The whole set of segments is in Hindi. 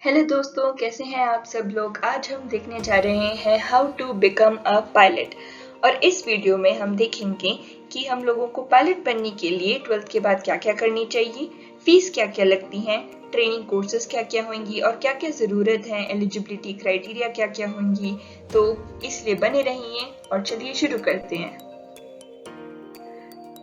हेलो दोस्तों, कैसे हैं आप सब लोग। आज हम देखने जा रहे हैं how to become a pilot. और इस वीडियो में हम देखेंगे कि हम लोगों को पायलट बनने के लिए 12th के बाद क्या क्या करनी चाहिए, फीस क्या क्या लगती हैं, ट्रेनिंग कोर्सेज क्या क्या होंगी और क्या क्या ज़रूरत है, एलिजिबिलिटी क्राइटेरिया क्या क्या होंगी। तो इसलिए बने रहिए और चलिए शुरू करते हैं।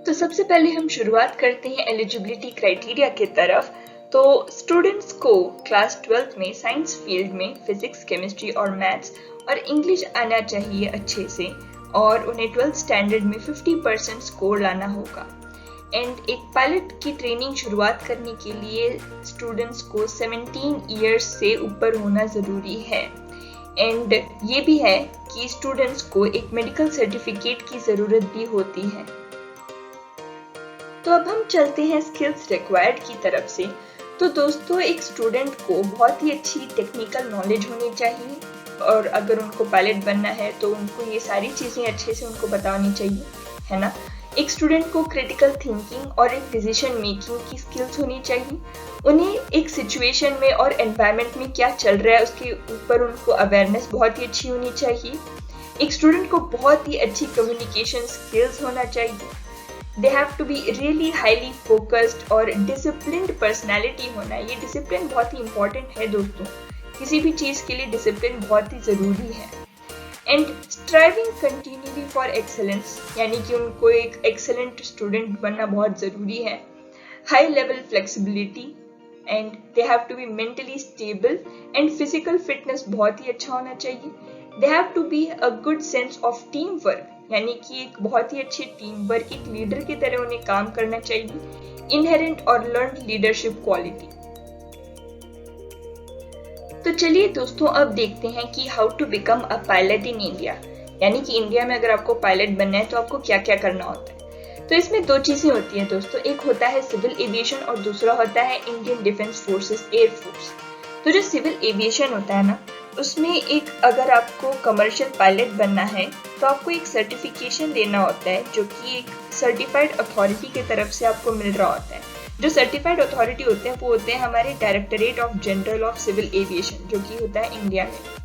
तो सबसे पहले हम शुरुआत करते हैं एलिजिबिलिटी क्राइटेरिया की तरफ। तो स्टूडेंट्स को क्लास 12th में साइंस फील्ड में फिजिक्स, केमिस्ट्री और मैथ्स और इंग्लिश आना चाहिए अच्छे से, और उन्हें 12th स्टैंडर्ड में 50% स्कोर लाना होगा। एंड एक पायलट की ट्रेनिंग शुरुआत करने के लिए स्टूडेंट्स को 17 ईयर्स से ऊपर होना ज़रूरी है। एंड ये भी है कि स्टूडेंट्स को एक मेडिकल सर्टिफिकेट की ज़रूरत भी होती है। तो अब हम चलते हैं स्किल्स रिक्वायर्ड की तरफ से। तो दोस्तों, एक स्टूडेंट को बहुत ही अच्छी टेक्निकल नॉलेज होनी चाहिए, और अगर उनको पायलट बनना है तो उनको ये सारी चीज़ें अच्छे से उनको बतानी चाहिए, है ना। एक स्टूडेंट को क्रिटिकल थिंकिंग और एक डिसीजन मेकिंग की स्किल्स होनी चाहिए। उन्हें एक सिचुएशन में और एनवायरनमेंट में क्या चल रहा है उसके ऊपर उनको अवेयरनेस बहुत ही अच्छी होनी चाहिए। एक स्टूडेंट को बहुत ही अच्छी कम्युनिकेशन स्किल्स होना चाहिए। They have to be really highly focused और disciplined personality होना है। ये डिसिप्लिन बहुत ही important है दोस्तों, किसी भी चीज़ के लिए डिसिप्लिन बहुत ही ज़रूरी है। And striving continually for excellence, यानी कि उनको एक एक्सेलेंट स्टूडेंट बनना बहुत ज़रूरी है। High level flexibility, and they have to be mentally stable, and physical fitness बहुत ही अच्छा होना चाहिए। They have to be a good sense of team work, यानी कि एक बहुत ही अच्छी टीम वर्क, एक लीडर की तरह उन्हें काम करना चाहिए। इनहेरेंट और लर्न लीडरशिप क्वालिटी। तो चलिए दोस्तों, अब देखते हैं कि how to become a pilot in India, यानी कि इंडिया में अगर आपको पायलट बनना है तो आपको क्या क्या करना होता है। तो इसमें दो चीजें होती हैं दोस्तों, एक होता है सिविल एविएशन और दूसरा होता है Indian defence forces, air force. तो जो सिविल एविएशन होता है ना, उसमें एक अगर आपको कमर्शियल पायलट बनना है तो आपको एक सर्टिफिकेशन लेना होता है, जो कि एक सर्टिफाइड अथॉरिटी की तरफ से आपको मिल रहा होता है। जो सर्टिफाइड अथॉरिटी होते हैं वो होते हैं हमारे directorate of general of civil aviation, जो कि होता है इंडिया में।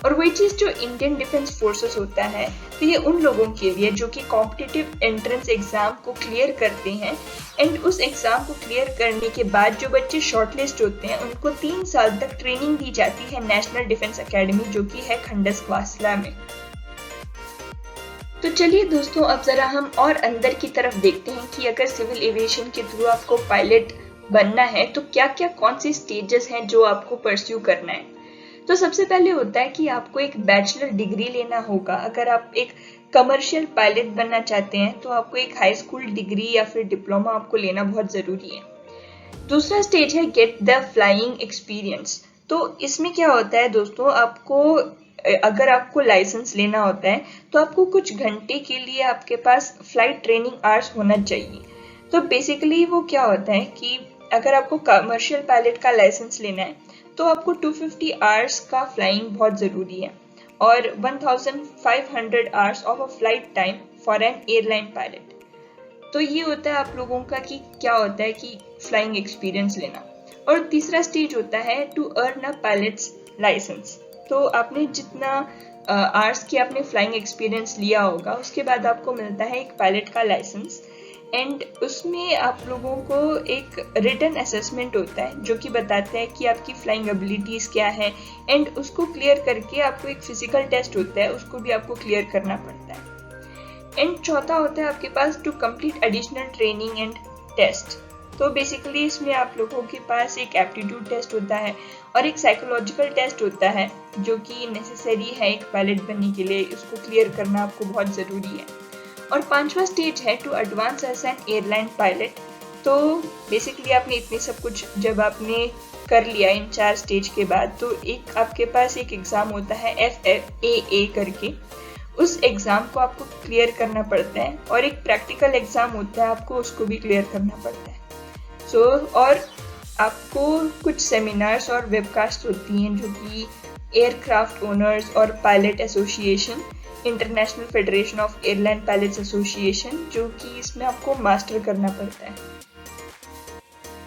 और वही चीज़ जो इंडियन डिफेंस फोर्सेस होता है, तो ये उन लोगों के लिए जो कि कॉम्पिटिटिव एंट्रेंस एग्जाम को क्लियर करते हैं। एंड उस एग्जाम को क्लियर करने के बाद जो बच्चे शॉर्टलिस्ट होते हैं उनको 3 साल तक ट्रेनिंग दी जाती है नेशनल डिफेंस एकेडमी, जो कि है खंडसवासला में। तो चलिए दोस्तों, अब जरा हम और अंदर की तरफ देखते हैं कि अगर सिविल एविएशन के थ्रू आपको पायलट बनना है तो क्या क्या कौन सी स्टेजेस हैं जो आपको परस्यू करना है। तो सबसे पहले होता है कि आपको एक बैचलर डिग्री लेना होगा। अगर आप एक कमर्शियल पायलट बनना चाहते हैं तो आपको एक हाई स्कूल डिग्री या फिर डिप्लोमा आपको लेना बहुत ज़रूरी है। दूसरा स्टेज है गेट द फ्लाइंग एक्सपीरियंस। तो इसमें क्या होता है दोस्तों, अगर आपको लाइसेंस लेना होता है तो आपको कुछ घंटे के लिए आपके पास फ्लाइट ट्रेनिंग आवर्स होना चाहिए। तो बेसिकली वो क्या होता है कि अगर आपको कमर्शियल पायलट का लाइसेंस लेना है तो आपको 250 आवर्स का फ्लाइंग बहुत ज़रूरी है, और 1500 hours of a flight time for an airline pilot. तो ये होता है आप लोगों का कि क्या होता है कि फ्लाइंग एक्सपीरियंस लेना। और तीसरा स्टेज होता है to earn a pilot's licence. तो आपने जितना आवर्स की आपने फ्लाइंग एक्सपीरियंस लिया होगा उसके बाद आपको मिलता है एक पायलट का लाइसेंस। एंड उसमें आप लोगों को एक रिटन असेसमेंट होता है जो कि बताता है कि आपकी फ्लाइंग एबिलिटीज़ क्या है। एंड उसको क्लियर करके आपको एक फिजिकल टेस्ट होता है, उसको भी आपको क्लियर करना पड़ता है। एंड चौथा होता है आपके पास to complete additional training and test. तो बेसिकली इसमें आप लोगों के पास एक एप्टीट्यूड टेस्ट होता है और एक साइकोलॉजिकल टेस्ट होता है, जो कि नेसेसरी है एक पायलट बनने के लिए। उसको क्लियर करना आपको बहुत ज़रूरी है। और पांचवा स्टेज है to advance as an airline pilot. तो बेसिकली आपने इतने सब कुछ जब आपने कर लिया इन 4 स्टेज के बाद, तो एक आपके पास एक एग्ज़ाम होता है FAA करके। उस एग्ज़ाम को आपको क्लियर करना पड़ता है, और एक प्रैक्टिकल एग्ज़ाम होता है, आपको उसको भी क्लियर करना पड़ता है। और आपको कुछ सेमिनार्स और वेबकास्ट होती हैं जो कि एयरक्राफ्ट ओनर्स और pilot association, international federation of airline pilots association, जो कि इसमें आपको मास्टर करना पड़ता है।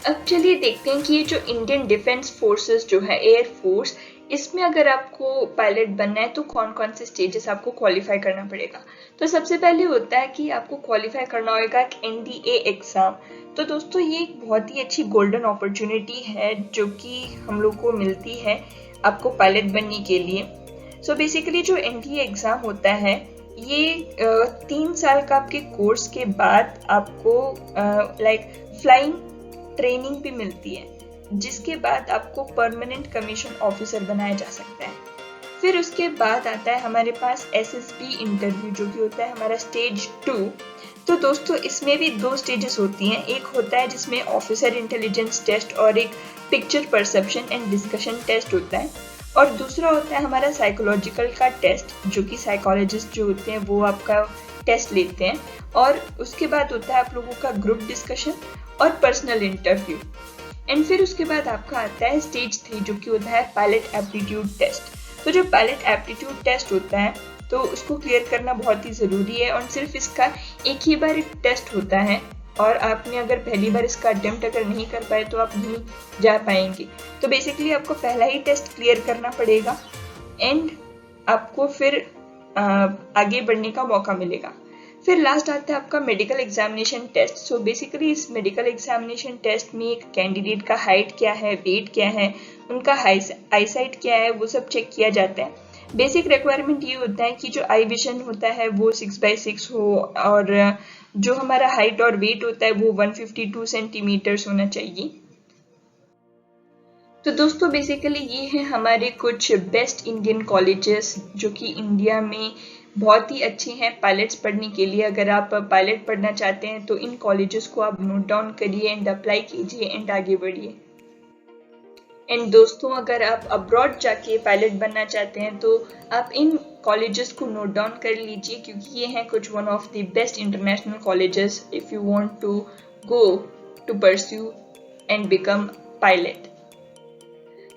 अब चलिए देखते हैं कि ये जो इंडियन डिफेंस फोर्सेस जो है, एयर फोर्स, इसमें अगर आपको पायलट बनना है तो कौन कौन से स्टेजेस आपको क्वालिफाई करना पड़ेगा। तो सबसे पहले होता है कि आपको क्वालिफाई करना होगा एक NDA एग्जाम। तो दोस्तों ये एक बहुत ही अच्छी गोल्डन अपॉर्चुनिटी है जो कि हम लोग को मिलती है आपको पायलट बनने के लिए। सो बेसिकली जो NDA एग्जाम होता है ये 3 साल का आपके कोर्स के बाद आपको लाइक फ्लाइंग ट्रेनिंग भी मिलती है, जिसके बाद आपको परमानेंट कमीशन ऑफिसर बनाया जा सकता है। फिर उसके बाद आता है हमारे पास SSB इंटरव्यू, जो कि होता है हमारा स्टेज 2। तो दोस्तों इसमें भी 2 स्टेजेस होती हैं। एक होता है जिसमें ऑफिसर इंटेलिजेंस टेस्ट और एक picture perception and discussion test होता है, और दूसरा होता है हमारा साइकोलॉजिकल का टेस्ट, जो कि साइकोलॉजिस्ट जो होते हैं वो आपका टेस्ट लेते हैं, और उसके बाद होता है आप लोगों का ग्रुप डिस्कशन और पर्सनल इंटरव्यू। एंड फिर उसके बाद आपका आता है स्टेज 3, जो कि होता है पायलट एप्टीट्यूड टेस्ट। तो जो पायलट एप्टीट्यूड टेस्ट होता है तो उसको क्लियर करना बहुत ही ज़रूरी है, और सिर्फ इसका एक ही बार एक टेस्ट होता है, और आपने अगर पहली बार इसका अटेम्प्ट अगर नहीं कर पाए तो आप नहीं जा पाएंगे। तो बेसिकली आपको पहला ही टेस्ट क्लियर करना पड़ेगा एंड आपको फिर आगे बढ़ने का मौका मिलेगा। फिर लास्ट आता है आपका medical examination test. So basically इस मेडिकल एग्जामिनेशन टेस्ट में एक कैंडिडेट का हाइट क्या है, वेट क्या है, उनका आईसाइट क्या है, वो सब चेक किया जाता है। बेसिक रिक्वायरमेंट ये होता है कि जो आई विजन होता है वो 6x6 हो, और जो हमारा हाइट और वेट होता है वो 152 सेंटीमीटर्स होना चाहिए। तो दोस्तों बेसिकली ये हैं हमारे कुछ बेस्ट इंडियन कॉलेजेस जो कि इंडिया में बहुत ही अच्छे हैं पायलट्स पढ़ने के लिए। अगर आप पायलट पढ़ना चाहते हैं तो इन कॉलेजेस को आप नोट डाउन करिए एंड अप्लाई कीजिए एंड आगे बढ़िए। एंड दोस्तों अगर आप अब्रॉड जाके पायलट बनना चाहते हैं तो आप इन कॉलेजेस को नोट डाउन कर लीजिए, क्योंकि ये हैं कुछ one of the best international colleges if you want to go to pursue and become pilot.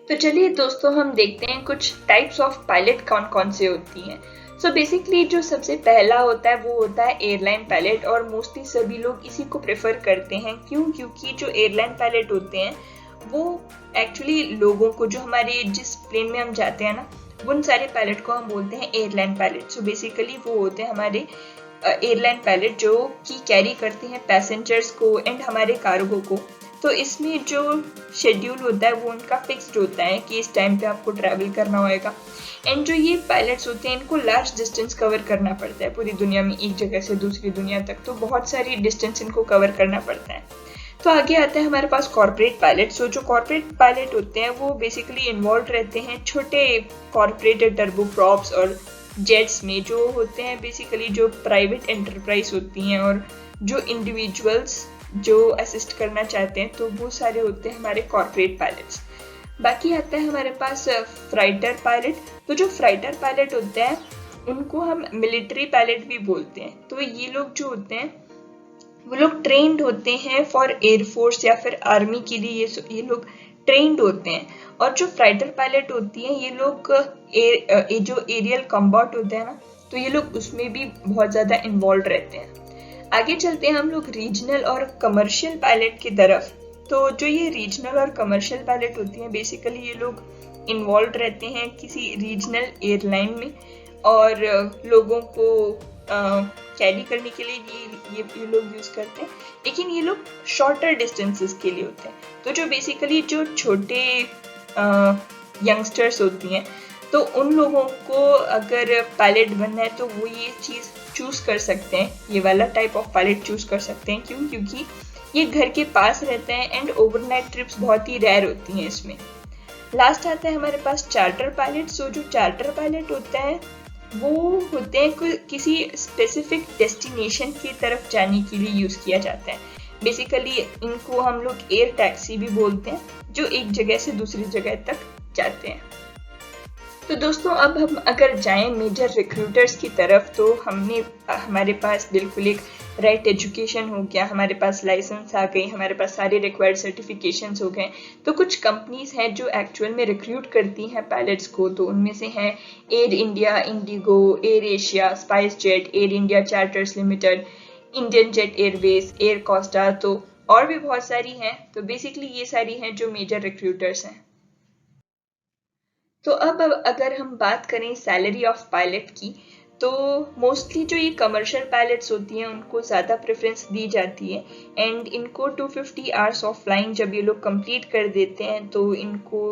तो चलिए दोस्तों हम देखते हैं कुछ टाइप्स ऑफ पायलट कौन कौन से होती हैं। सो बेसिकली जो सबसे पहला होता है वो होता है एयरलाइन पायलट, और मोस्टली सभी लोग इसी को प्रेफर करते हैं। क्यों? क्योंकि जो एयरलाइन पायलट होते हैं वो एक्चुअली लोगों को, जो हमारे जिस प्लेन में हम जाते हैं ना, उन सारे पायलट को हम बोलते हैं एयरलाइन पायलट। सो बेसिकली वो होते हैं हमारे एयरलाइन पायलट जो कि कैरी करते हैं पैसेंजर्स को एंड हमारे कार्गो को। तो इसमें जो शेड्यूल होता है वो उनका फिक्स्ड होता है कि इस टाइम पे आपको ट्रैवल करना होगा। एंड जो ये पायलट्स होते हैं इनको लार्ज डिस्टेंस कवर करना पड़ता है पूरी दुनिया में, एक जगह से दूसरी दुनिया तक, तो बहुत सारी डिस्टेंस इनको कवर करना पड़ता है। तो आगे आता है हमारे पास कॉर्पोरेट पायलट। सो जो कॉर्पोरेट पायलट होते हैं वो बेसिकली इन्वॉल्व रहते हैं छोटे कॉर्पोरेट टर्बोप्रॉप्स और जेट्स में, जो होते हैं बेसिकली जो प्राइवेट एंटरप्राइज होती हैं और जो इंडिविजुअल्स जो असिस्ट करना चाहते हैं, तो वो सारे होते हैं हमारे कॉर्पोरेट पायलट्स। बाकी आता है हमारे पास फ्राइटर पायलट। तो जो फ्राइटर पायलट होते हैं उनको हम मिलिट्री पायलट भी बोलते हैं। तो ये लोग जो होते हैं वो लोग ट्रेंड होते हैं फॉर एयरफोर्स या फिर आर्मी के लिए, ये लोग ट्रेंड होते हैं। और जो फ्राइटर पायलट होती हैं ये लोग जो एरियल कॉम्बैट होता है ना, तो ये लोग उसमें भी बहुत ज़्यादा इन्वॉल्व रहते हैं। आगे चलते हैं हम लोग रीजनल और कमर्शियल पायलट की तरफ। तो जो ये रीजनल और कमर्शियल पायलट होती हैं बेसिकली ये लोग इन्वॉल्व रहते हैं किसी रीजनल एयरलाइन में, और लोगों को कैरी करने के लिए ये लोग यूज़ करते हैं, लेकिन ये लोग शॉर्टर डिस्टेंसेस के लिए होते हैं। तो जो बेसिकली जो छोटे यंगस्टर्स होती हैं तो उन लोगों को अगर पायलट बनना है तो वो ये चीज़ चूज़ कर सकते हैं, ये वाला टाइप ऑफ पायलट चूज़ कर सकते हैं। क्यों? क्योंकि ये घर के पास रहते हैं एंड ओवरनाइट ट्रिप्स बहुत ही रेयर होती हैं इसमें। लास्ट आता है हमारे पास चार्टर पायलट। सो जो चार्टर पायलट होते हैं वो होते हैं किसी स्पेसिफिक डेस्टिनेशन की तरफ जाने के लिए यूज़ किया जाता है। बेसिकली इनको हम लोग एयर टैक्सी भी बोलते हैं, जो एक जगह से दूसरी जगह तक जाते हैं। तो दोस्तों अब हम अगर जाएं मेजर रिक्रूटर्स की तरफ, तो हमारे पास बिल्कुल एक राइट एजुकेशन हो गया, हमारे पास लाइसेंस आ गई, हमारे पास सारे रिक्वायर्ड सर्टिफिकेशंस हो गए। तो कुछ कंपनीज हैं जो एक्चुअल में रिक्रूट करती हैं पायलट्स को। तो उनमें से हैं air India, Indigo, air Asia, spice jet, air India charters limited, Indian jet Airways, air Costa. तो और भी बहुत सारी हैं। तो बेसिकली ये सारी हैं जो मेजर रिक्रूटर्स हैं। तो अब अगर हम बात करें सैलरी ऑफ पायलट की, तो मोस्टली जो ये कमर्शियल पायलट्स होती हैं उनको ज़्यादा प्रेफरेंस दी जाती है। एंड इनको 250 आवर्स ऑफ फ्लाइंग जब ये लोग कंप्लीट कर देते हैं तो इनको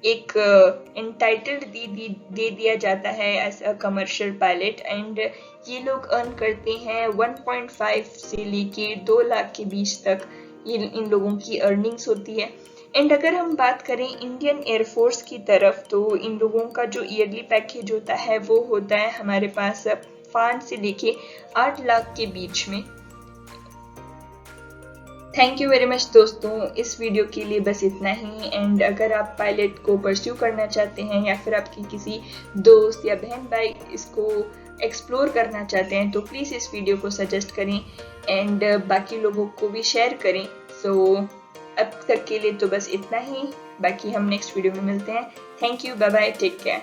एक एंटाइटल्ड दे दिया जाता है as a commercial pilot. And ये लोग अर्न करते हैं 1.5 से लेके 2 लाख के बीच तक ये इन लोगों की अर्निंग्स होती है। एंड अगर हम बात करें इंडियन एयरफोर्स की तरफ, तो इन लोगों का जो ईयरली पैकेज होता है वो होता है हमारे पास 5 से लेके 8 लाख के बीच में। थैंक यू वेरी मच दोस्तों, इस वीडियो के लिए बस इतना ही। एंड अगर आप पायलट को परस्यू करना चाहते हैं या फिर आपकी किसी दोस्त या बहन भाई इसको एक्सप्लोर करना चाहते हैं तो प्लीज़ इस वीडियो को सजेस्ट करें एंड बाकी लोगों को भी शेयर करें। सो अब तक के लिए तो बस इतना ही, बाकी हम नेक्स्ट वीडियो में मिलते हैं। Thank you, bye bye, take care.